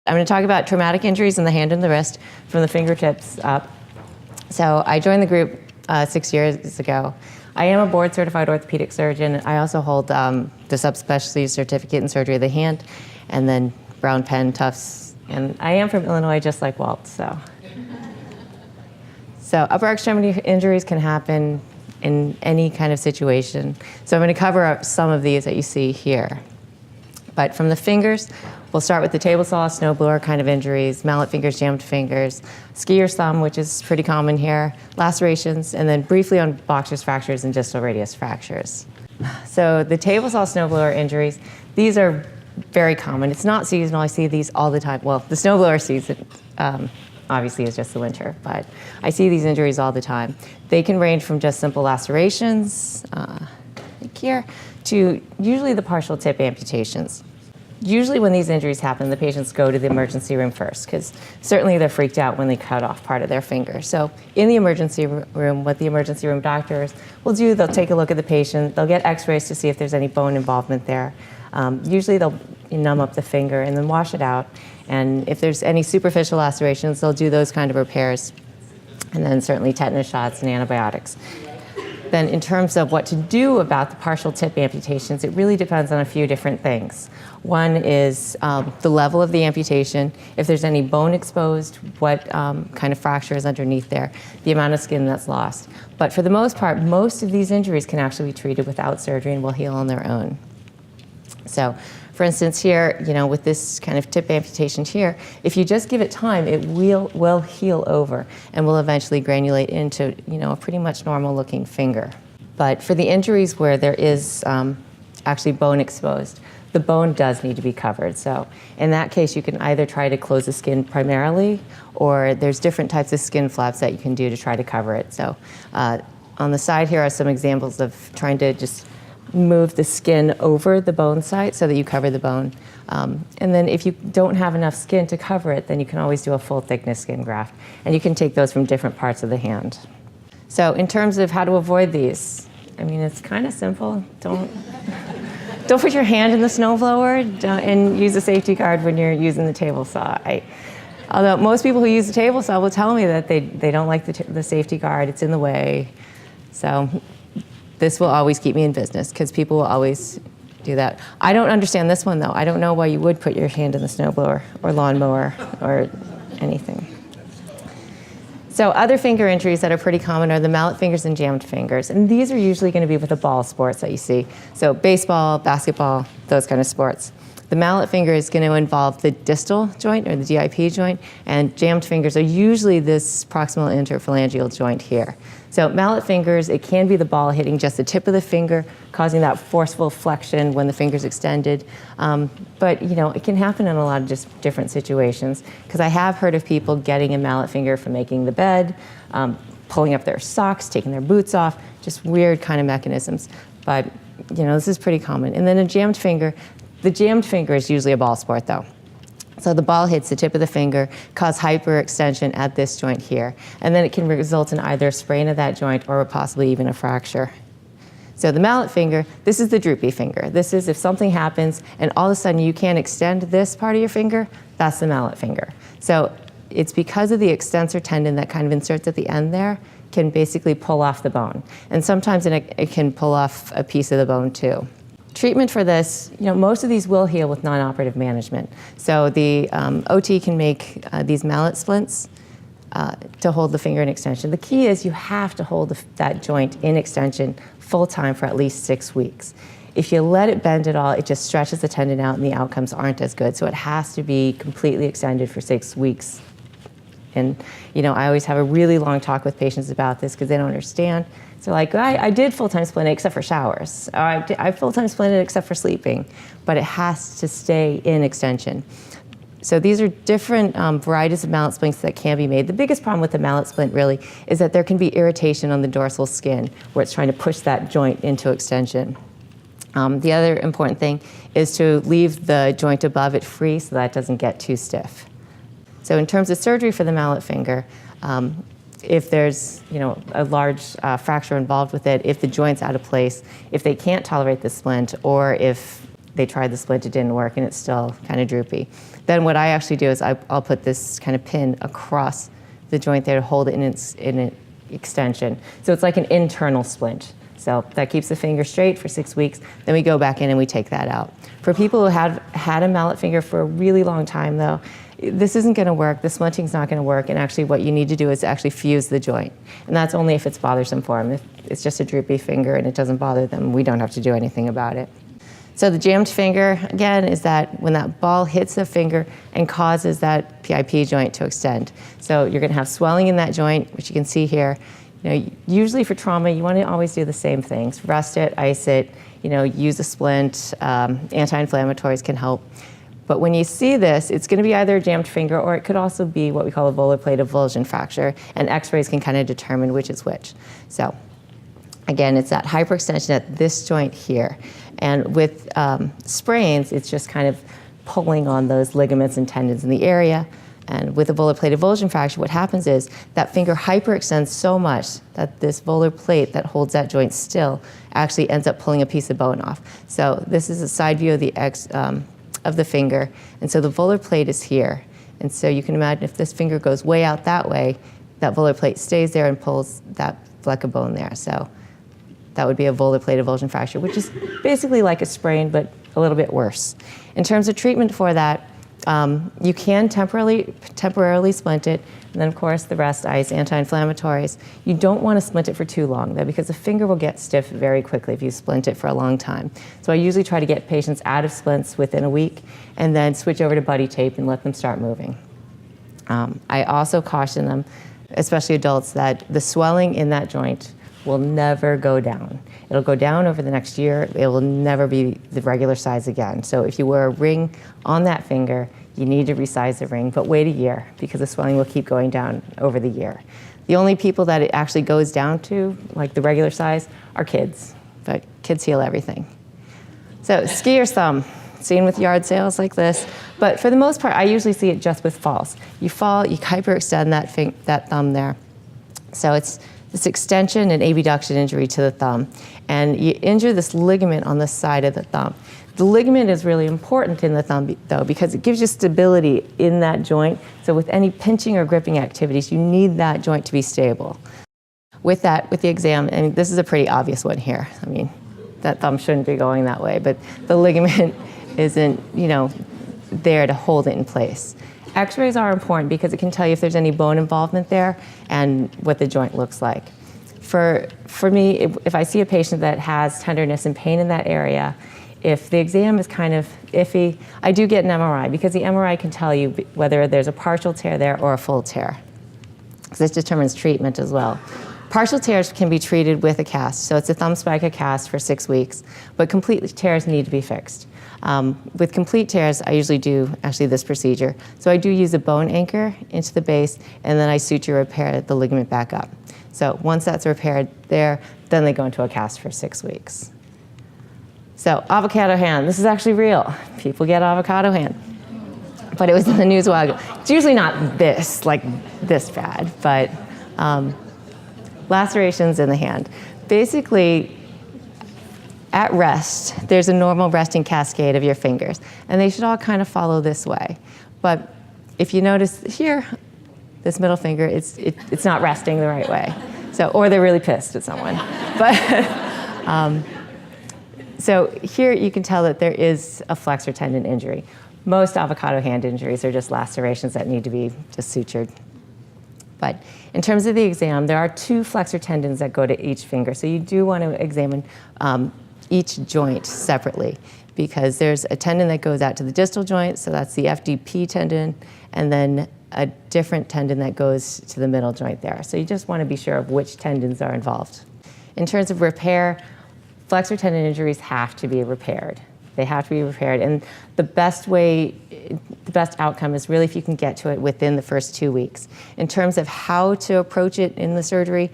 I'm going to talk about traumatic injuries in the hand and the wrist from the fingertips up. So I joined the group 6 years ago. I am a board-certified orthopedic surgeon. I also hold the subspecialty certificate in surgery of the hand, and then Brown Penn, Tufts, and I am from Illinois, just like Walt. So upper extremity injuries can happen in any kind of situation. So I'm going to cover up some of these that you see here. But from the fingers, we'll start with the table saw, snowblower kind of injuries, mallet fingers, jammed fingers, skier's thumb, which is pretty common here, lacerations, and then briefly on boxer's fractures and distal radius fractures. So the table saw snowblower injuries, these are very common. It's not seasonal. I see these all the time. Well, the snowblower season obviously is just the winter, but I see these injuries all the time. They can range from just simple lacerations, like here, to usually the partial tip amputations. Usually when these injuries happen, the patients go to the emergency room first, because certainly they're freaked out when they cut off part of their finger. So in the emergency room, what the emergency room doctors will do, they'll take a look at the patient, they'll get x-rays to see if there's any bone involvement there. Usually they'll numb up the finger and then wash it out. And if there's any superficial lacerations, they'll do those kind of repairs. And then certainly tetanus shots and antibiotics. Then in terms of what to do about the partial tip amputations, it really depends on a few different things. One is the level of the amputation, if there's any bone exposed, what kind of fracture is underneath there, the amount of skin that's lost. But for the most part, most of these injuries can actually be treated without surgery and will heal on their own. So, for instance, here, with this kind of tip amputation here, if you just give it time, it will heal over and will eventually granulate into, a pretty much normal-looking finger. But for the injuries where there is actually bone exposed, the bone does need to be covered. So in that case, you can either try to close the skin primarily, or there's different types of skin flaps that you can do to try to cover it. So on the side here are some examples of trying to just move the skin over the bone site so that you cover the bone. And then if you don't have enough skin to cover it, then you can always do a full thickness skin graft. And you can take those from different parts of the hand. So in terms of how to avoid these, it's kind of simple. Don't put your hand in the snowblower and use a safety guard when you're using the table saw. Although most people who use the table saw will tell me that they don't like the safety guard, it's in the way. So this will always keep me in business because people will always do that. I don't understand this one though. I don't know why you would put your hand in the snowblower or lawnmower or anything. So other finger injuries that are pretty common are the mallet fingers and jammed fingers. And these are usually going to be with the ball sports that you see. So baseball, basketball, those kind of sports. The mallet finger is going to involve the distal joint or the DIP joint, and jammed fingers are usually this proximal interphalangeal joint here. So mallet fingers, it can be the ball hitting just the tip of the finger, causing that forceful flexion when the finger's extended. But it can happen in a lot of just different situations, because I have heard of people getting a mallet finger from making the bed, pulling up their socks, taking their boots off, just weird kind of mechanisms. But this is pretty common. And then a jammed finger, the jammed finger is usually a ball sport though. So the ball hits the tip of the finger, cause hyperextension at this joint here, and then it can result in either a sprain of that joint or possibly even a fracture. So the mallet finger, this is the droopy finger. This is if something happens and all of a sudden you can't extend this part of your finger, that's the mallet finger. So it's because of the extensor tendon that kind of inserts at the end there, can basically pull off the bone. And sometimes it can pull off a piece of the bone too. Treatment for this, most of these will heal with non-operative management. So the OT can make these mallet splints to hold the finger in extension. The key is you have to hold that joint in extension full time for at least 6 weeks. If you let it bend at all, it just stretches the tendon out and the outcomes aren't as good. So it has to be completely extended for 6 weeks. And I always have a really long talk with patients about this because they don't understand. So like, I did full-time splint it except for showers. Or I full-time splint it except for sleeping. But it has to stay in extension. So these are different varieties of mallet splints that can be made. The biggest problem with the mallet splint really is that there can be irritation on the dorsal skin where it's trying to push that joint into extension. The other important thing is to leave the joint above it free so that it doesn't get too stiff. So in terms of surgery for the mallet finger, if there's a large fracture involved with it, if the joint's out of place, if they can't tolerate the splint, or if they tried the splint, it didn't work, and it's still kind of droopy. Then what I actually do is I'll put this kind of pin across the joint there to hold it in an extension. So it's like an internal splint. So that keeps the finger straight for 6 weeks. Then we go back in and we take that out. For people who have had a mallet finger for a really long time though, this isn't gonna work, the splinting's not gonna work, and actually what you need to do is actually fuse the joint. And that's only if it's bothersome for them. If it's just a droopy finger and it doesn't bother them, we don't have to do anything about it. So the jammed finger, again, is that when that ball hits the finger and causes that PIP joint to extend. So you're gonna have swelling in that joint, which you can see here. You know, usually for trauma, you want to always do the same things. Rest it, ice it, you know, use a splint, anti-inflammatories can help. But when you see this, it's going to be either a jammed finger or it could also be what we call a volar plate avulsion fracture, and x-rays can kind of determine which is which. So again, it's that hyperextension at this joint here. And with sprains, it's just kind of pulling on those ligaments and tendons in the area. And with a volar plate avulsion fracture, what happens is that finger hyperextends so much that this volar plate that holds that joint still actually ends up pulling a piece of bone off. So this is a side view of the finger, and so the volar plate is here. And so you can imagine if this finger goes way out that way, that volar plate stays there and pulls that fleck of bone there. So that would be a volar plate avulsion fracture, which is basically like a sprain, but a little bit worse. In terms of treatment for that, you can temporarily splint it, and then of course the rest, ice, anti-inflammatories. You don't want to splint it for too long though, because the finger will get stiff very quickly if you splint it for a long time. So I usually try to get patients out of splints within a week and then switch over to buddy tape and let them start moving. I also caution them, especially adults, that the swelling in that joint will never go down. It'll go down over the next year. It will never be the regular size again. So if you wear a ring on that finger, you need to resize the ring, but wait a year because the swelling will keep going down over the year. The only people that it actually goes down to, like the regular size, are kids, but kids heal everything. So skier's thumb, seen with yard sales like this, but for the most part, I usually see it just with falls. You fall, you hyperextend that thumb there. So it's this extension and abduction injury to the thumb, and you injure this ligament on the side of the thumb. The ligament is really important in the thumb though, because it gives you stability in that joint. So with any pinching or gripping activities, you need that joint to be stable. With that, with the exam, and this is a pretty obvious one here. I mean, that thumb shouldn't be going that way, but the ligament isn't, you know, there to hold it in place. X-rays are important because it can tell you if there's any bone involvement there and what the joint looks like. For me, if I see a patient that has tenderness and pain in that area, if the exam is kind of iffy, I do get an MRI because the MRI can tell you whether there's a partial tear there or a full tear. So this determines treatment as well. Partial tears can be treated with a cast, so it's a thumb spica cast for 6 weeks, but complete tears need to be fixed. With complete tears, I usually do actually this procedure. So I do use a bone anchor into the base, and then I suture repair the ligament back up. So once that's repaired there, then they go into a cast for 6 weeks. So avocado hand, this is actually real. People get avocado hand. But it was in the news a while ago. It's usually not this, like this bad, but lacerations in the hand. Basically, at rest, there's a normal resting cascade of your fingers, and they should all kind of follow this way. But if you notice here, this middle finger, it's not resting the right way. So, or they're really pissed at someone. But so here you can tell that there is a flexor tendon injury. Most avocado hand injuries are just lacerations that need to be just sutured. But in terms of the exam, there are 2 flexor tendons that go to each finger. So you do want to examine each joint separately because there's a tendon that goes out to the distal joint, so that's the FDP tendon, and then a different tendon that goes to the middle joint there. So you just want to be sure of which tendons are involved. In terms of repair, flexor tendon injuries have to be repaired. They have to be repaired, and the best outcome is really if you can get to it within the first 2 weeks. In terms of how to approach it in the surgery,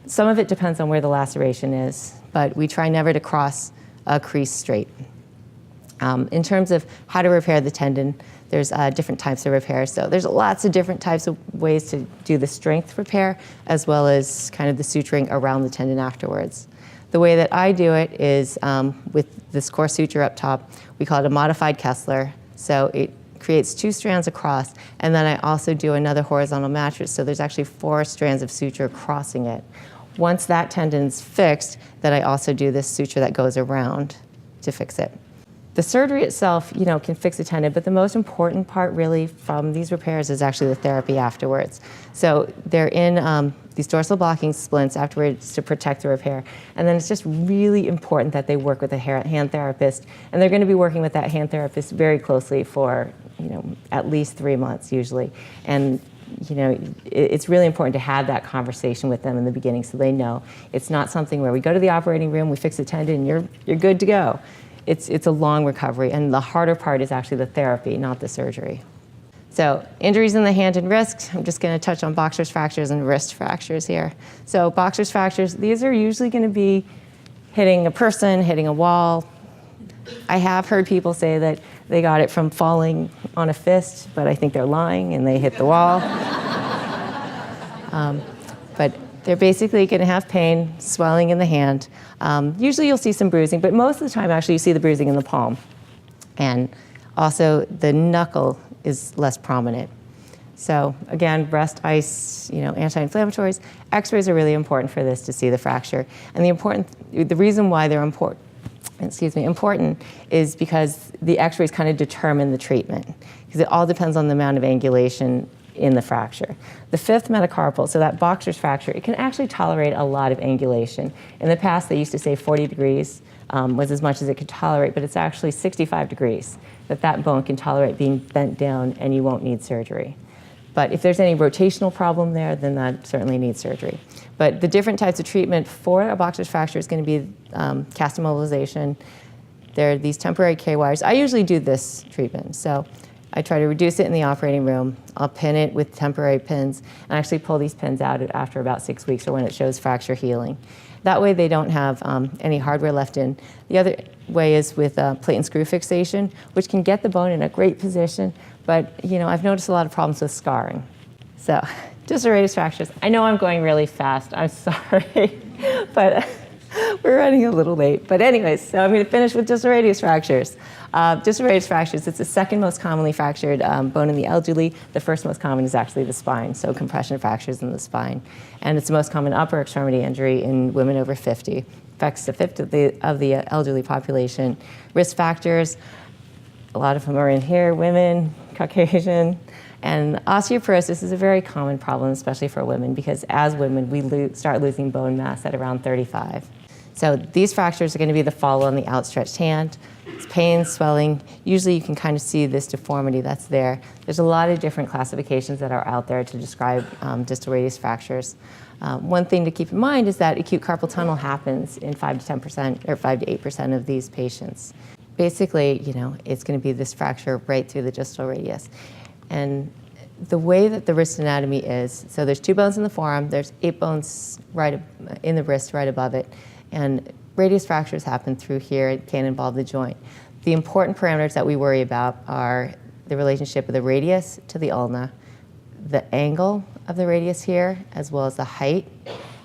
some of it depends on where the laceration is, but we try never to cross a crease straight. In terms of how to repair the tendon, there's different types of repair. So there's lots of different types of ways to do the strength repair, as well as kind of the suturing around the tendon afterwards. The way that I do it is with this core suture up top. We call it a modified Kessler. So it creates 2 strands across, and then I also do another horizontal mattress. So there's actually 4 strands of suture crossing it. Once that tendon's fixed, then I also do this suture that goes around to fix it. The surgery itself, can fix a tendon, but the most important part really from these repairs is actually the therapy afterwards. So they're in these dorsal blocking splints afterwards to protect the repair. And then it's just really important that they work with a hand therapist, and they're going to be working with that hand therapist very closely for, at least 3 months usually. And it's really important to have that conversation with them in the beginning so they know it's not something where we go to the operating room, we fix a tendon, and you're good to go. It's a long recovery, and the harder part is actually the therapy, not the surgery. So injuries in the hand and wrist, I'm just going to touch on boxer's fractures and wrist fractures here. So boxer's fractures, these are usually going to be hitting a person, hitting a wall. I have heard people say that they got it from falling on a fist, but I think they're lying and they hit the wall. But they're basically going to have pain, swelling in the hand. Usually you'll see some bruising, but most of the time actually you see the bruising in the palm. And also the knuckle is less prominent. So again, rest ice, anti-inflammatories. X-rays are really important for this to see the fracture. And the reason why they're important is because the X-rays kind of determine the treatment, because it all depends on the amount of angulation in the fracture. The 5th metacarpal, so that boxer's fracture, it can actually tolerate a lot of angulation. In the past, they used to say 40 degrees was as much as it could tolerate, but it's actually 65 degrees that bone can tolerate being bent down, and you won't need surgery. But if there's any rotational problem there, then that certainly needs surgery. But the different types of treatment for a boxer's fracture is going to be cast immobilization. There are these temporary K-wires. I usually do this treatment. So I try to reduce it in the operating room. I'll pin it with temporary pins and actually pull these pins out after about 6 weeks or when it shows fracture healing. That way they don't have any hardware left in. The other way is with plate and screw fixation, which can get the bone in a great position, but I've noticed a lot of problems with scarring. So, distal radius fractures. I know I'm going really fast, I'm sorry, but we're running a little late. But anyways, so I'm going to finish with distal radius fractures. Distal radius fractures, it's the second most commonly fractured bone in the elderly. The first most common is actually the spine, so compression fractures in the spine. And it's the most common upper extremity injury in women over 50. Affects a fifth of the elderly population. Risk factors, a lot of them are in here, women, Caucasian. And osteoporosis is a very common problem, especially for women, because as women, we start losing bone mass at around 35. So these fractures are going to be the follow on the outstretched hand. It's pain, swelling. Usually you can kind of see this deformity that's there. There's a lot of different classifications that are out there to describe distal radius fractures. One thing to keep in mind is that acute carpal tunnel happens in 5 to 10% or 5 to 8% of these patients. Basically, it's going to be this fracture right through the distal radius. And the way that the wrist anatomy is, so there's 2 bones in the forearm, there's 8 bones right in the wrist right above it, and radius fractures happen through here. It can involve the joint. The important parameters that we worry about are the relationship of the radius to the ulna, the angle of the radius here, as well as the height.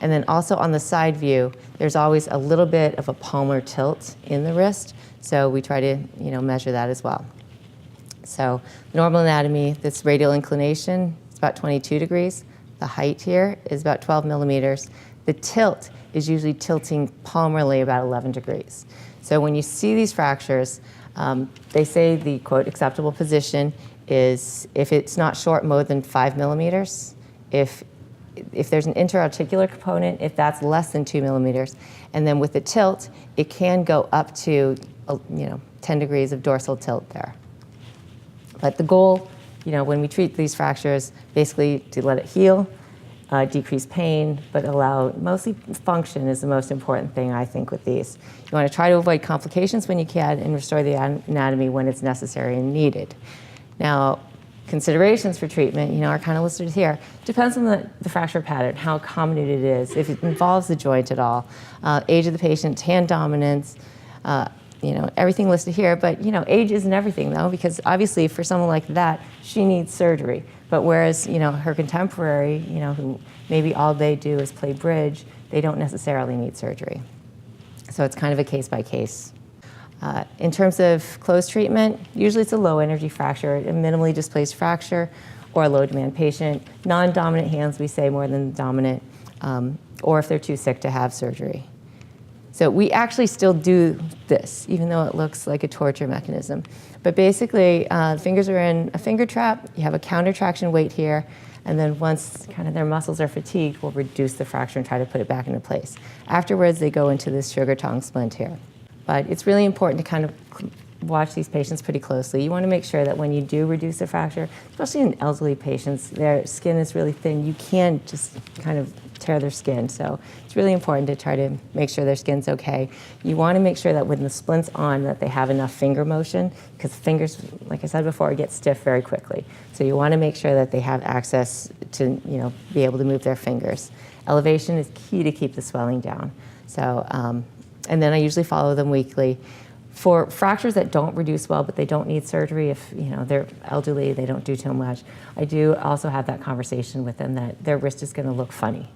And then also on the side view, there's always a little bit of a palmar tilt in the wrist, so we try to measure that as well. So normal anatomy, this radial inclination is about 22 degrees. The height here is about 12 millimeters. The tilt is usually tilting palmarly about 11 degrees. So when you see these fractures, they say the, quote, acceptable position is if it's not short more than 5 millimeters, if there's an interarticular component, if that's less than 2 millimeters, and then with the tilt, it can go up to 10 degrees of dorsal tilt there. But the goal, when we treat these fractures, basically to let it heal, decrease pain, but allow mostly function is the most important thing, I think, with these. You want to try to avoid complications when you can and restore the anatomy when it's necessary and needed. Now, considerations for treatment, are kind of listed here. Depends on the fracture pattern, how common it is, if it involves the joint at all, age of the patient, hand dominance, everything listed here, but age isn't everything though, because obviously for someone like that, she needs surgery. But whereas, her contemporary, who maybe all they do is play bridge, they don't necessarily need surgery. So it's kind of a case by case. In terms of closed treatment, usually it's a low energy fracture, a minimally displaced fracture, or a low demand patient. Non-dominant hands, we say more than dominant, or if they're too sick to have surgery. So we actually still do this, even though it looks like a torture mechanism. But basically, fingers are in a finger trap, you have a counter traction weight here, and then once kind of their muscles are fatigued, we'll reduce the fracture and try to put it back into place. Afterwards, they go into this sugar tongue splint here. But it's really important to kind of watch these patients pretty closely. You want to make sure that when you do reduce the fracture, especially in elderly patients, their skin is really thin. You can't just kind of tear their skin. So it's really important to try to make sure their skin's okay. You want to make sure that when the splint's on, that they have enough finger motion, because fingers, like I said before, get stiff very quickly. So you want to make sure that they have access to, be able to move their fingers. Elevation is key to keep the swelling down. So, and then I usually follow them weekly. For fractures that don't reduce well, but they don't need surgery, if they're elderly, they don't do too much, I do also have that conversation with them that their wrist is going to look funny.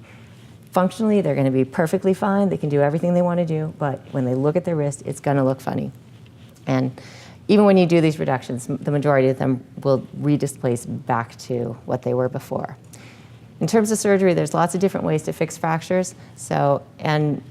Functionally, they're going to be perfectly fine. They can do everything they want to do, but when they look at their wrist, it's going to look funny. And even when you do these reductions, the majority of them will redisplace back to what they were before. In terms of surgery, there's lots of different ways to fix fractures. And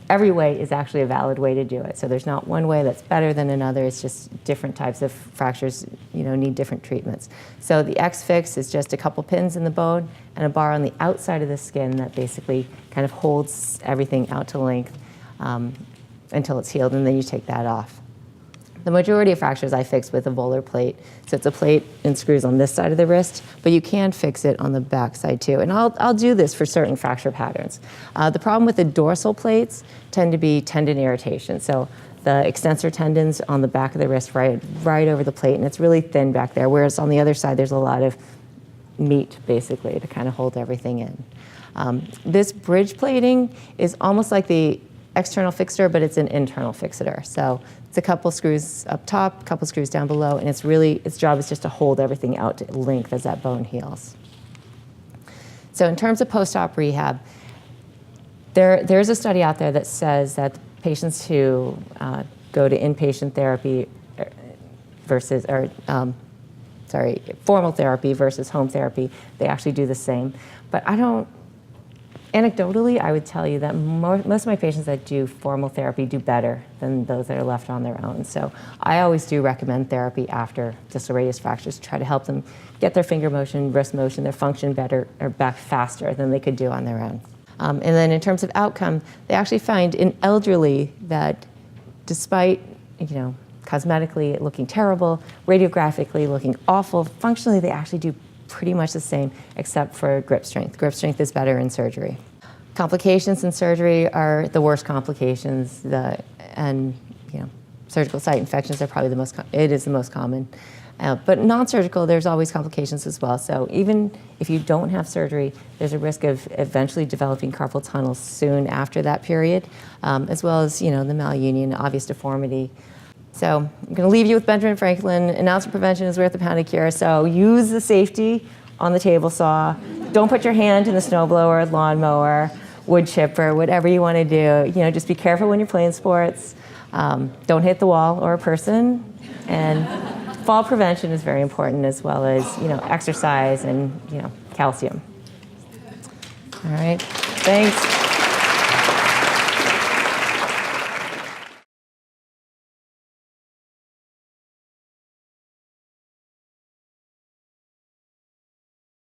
every way is actually a valid way to do it. So there's not one way that's better than another. It's just different types of fractures, need different treatments. So the X-fix is just a couple pins in the bone and a bar on the outside of the skin that basically kind of holds everything out to length until it's healed, and then you take that off. The majority of fractures I fix with a Volar plate. So it's a plate and screws on this side of the wrist, but you can fix it on the back side too. And I'll do this for certain fracture patterns. The problem with the dorsal plates tend to be tendon irritation. So the extensor tendons on the back of the wrist right over the plate, and it's really thin back there, whereas on the other side there's a lot of meat basically to kind of hold everything in. This bridge plating is almost like the external fixator, but it's an internal fixator. So it's a couple screws up top, a couple screws down below, and its job is just to hold everything out to length as that bone heals. So in terms of post-op rehab, there's a study out there that says that patients who go to inpatient therapy versus, formal therapy versus home therapy, they actually do the same. But anecdotally, I would tell you that most of my patients that do formal therapy do better than those that are left on their own. So I always do recommend therapy after distal radius fractures to try to help them get their finger motion, wrist motion, their function better or back faster than they could do on their own. And then in terms of outcome, they actually find in elderly that despite, cosmetically looking terrible, radiographically looking awful, functionally they actually do pretty much the same, except for grip strength. Grip strength is better in surgery. Complications in surgery are the worst complications, surgical site infections are probably the most common. But non-surgical, there's always complications as well. So even if you don't have surgery, there's a risk of eventually developing carpal tunnel soon after that period, as well as the malunion, obvious deformity. So I'm going to leave you with Benjamin Franklin. An ounce of prevention is worth a pound of cure. So use the safety on the table saw. Don't put your hand in the snowblower, lawnmower, wood chipper, whatever you want to do. Just be careful when you're playing sports. Don't hit the wall or a person. And fall prevention is very important, as well as exercise and calcium. All right. Thanks.